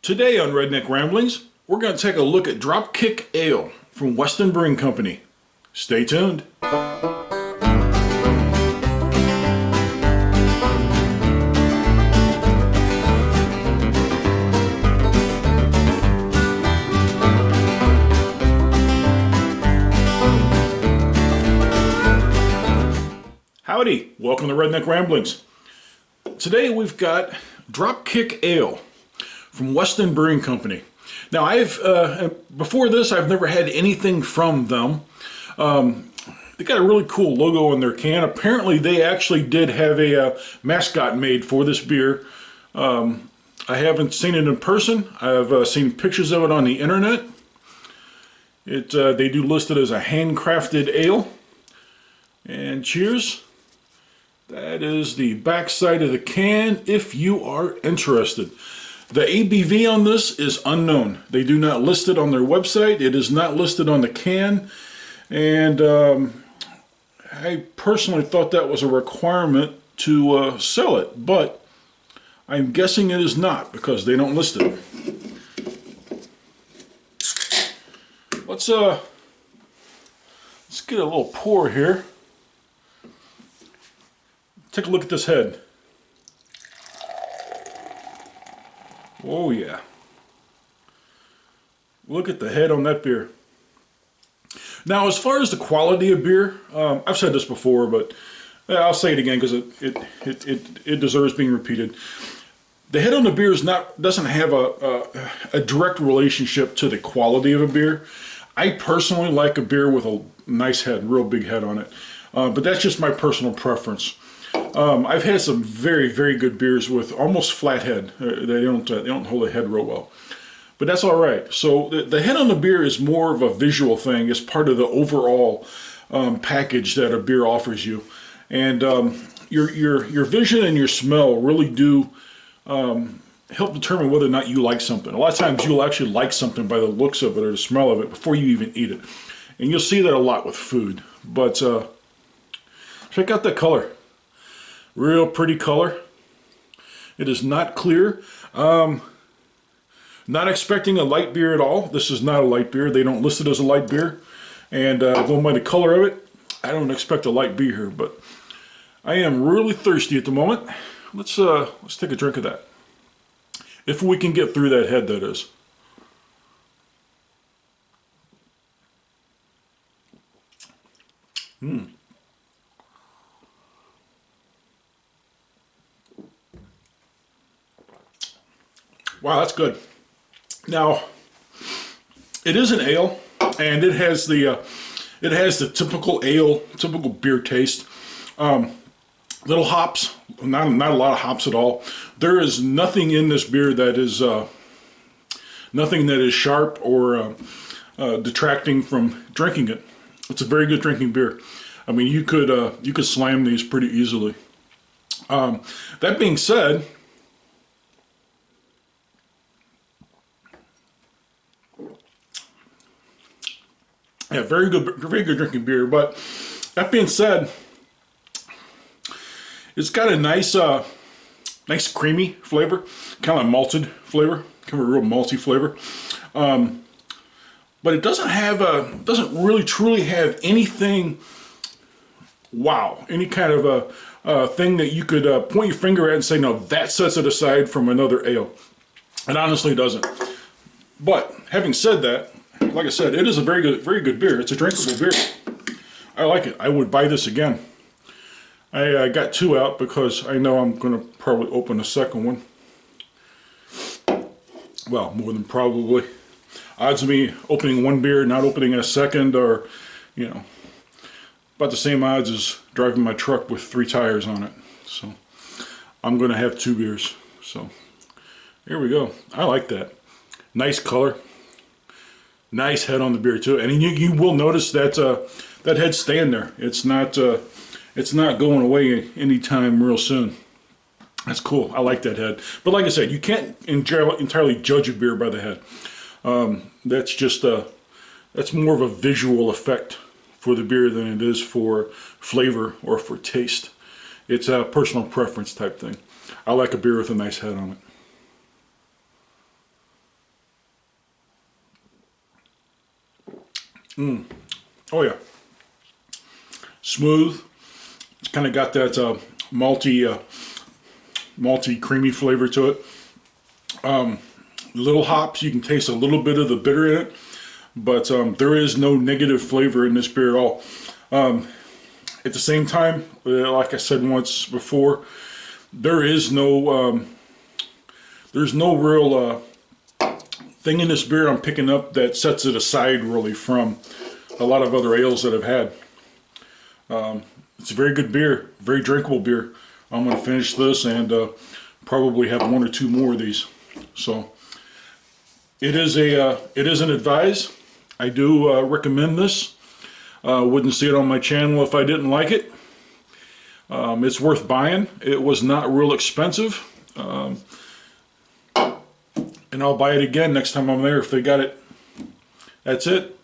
Today on Redneck Ramblings, we're going to take a look at Dropkick Ale from Weston Brewing Company. Stay tuned. Howdy, welcome to Redneck Ramblings. Today we've got Dropkick Ale from Weston Brewing Company. Now before this I've never had anything from them. They got a really cool logo on their can. Apparently they actually did have a mascot made for this beer. I haven't seen it in person. I've seen pictures of it on the internet. They do list it as a handcrafted ale. And cheers. That is the back side of the can if you are interested. The ABV on this is unknown. They do not list it on their website. It is not listed on the can. And I personally thought that was a requirement to sell it, but I'm guessing it is not because they don't list it. Let's get a little pour here. Take a look at this head. Oh yeah. Look at the head on that beer. Now as far as the quality of beer, I've said this before, but I'll say it again because it deserves being repeated. The head on the beer doesn't have a direct relationship to the quality of a beer. I personally like a beer with a nice head, real big head on it. But that's just my personal preference. I've had some very, very good beers with almost flat head. They don't hold a head real well, but that's all right. So the head on the beer is more of a visual thing. It's part of the overall package that a beer offers you, and your vision and your smell really do help determine whether or not you like something. A lot of times you'll actually like something by the looks of it or the smell of it before you even eat it, and you'll see that a lot with food. But check out that color. Real pretty color. It is not clear. Not expecting a light beer at all. This is not a light beer. They don't list it as a light beer. And going by the color of it, I don't expect a light beer here. But I am really thirsty at the moment. Let's take a drink of that. If we can get through that head, that is. Wow, that's good. Now, it is an ale, and it has the typical beer taste. Little hops, not a lot of hops at all. There is nothing in this beer that is sharp or detracting from drinking it. It's a very good drinking beer. I mean, you could slam these pretty easily. That being said. Yeah, very good drinking beer. But that being said, it's got a nice creamy flavor, kind of malted flavor, kind of a real malty flavor. But it doesn't really truly have anything. Wow, any kind of a thing that you could point your finger at and say, no, that sets it aside from another ale. It honestly doesn't. But having said that. Like I said, it is a very good beer. It's a drinkable beer. I like it. I would buy this again. I got two out because I know I'm going to probably open a second one. Well, more than probably. Odds of me opening one beer, not opening a second, or, about the same odds as driving my truck with 3 tires on it. So I'm going to have 2 beers. So here we go. I like that. Nice color. Nice head on the beer too, and you will notice that that head staying there. It's not going away anytime real soon. That's cool. I like that head. But like I said, you can't entirely judge a beer by the head. That's more of a visual effect for the beer than it is for flavor or for taste. It's a personal preference type thing. I like a beer with a nice head on it. Oh yeah. Smooth. It's kind of got that malty creamy flavor to it. Little hops, you can taste a little bit of the bitter in it, but there is no negative flavor in this beer at all. At the same time, like I said once before, there's no real thing in this beer I'm picking up that sets it aside really from a lot of other ales that I've had. It's a very good beer, very drinkable beer. I'm going to finish this and probably have one or two more of these. So it isn't advised. I do recommend this. Wouldn't see it on my channel if I didn't like it. It's worth buying. It was not real expensive. And I'll buy it again next time I'm there if they got it. That's it.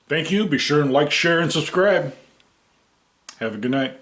Thank you. Be sure and like, share, and subscribe. Have a good night.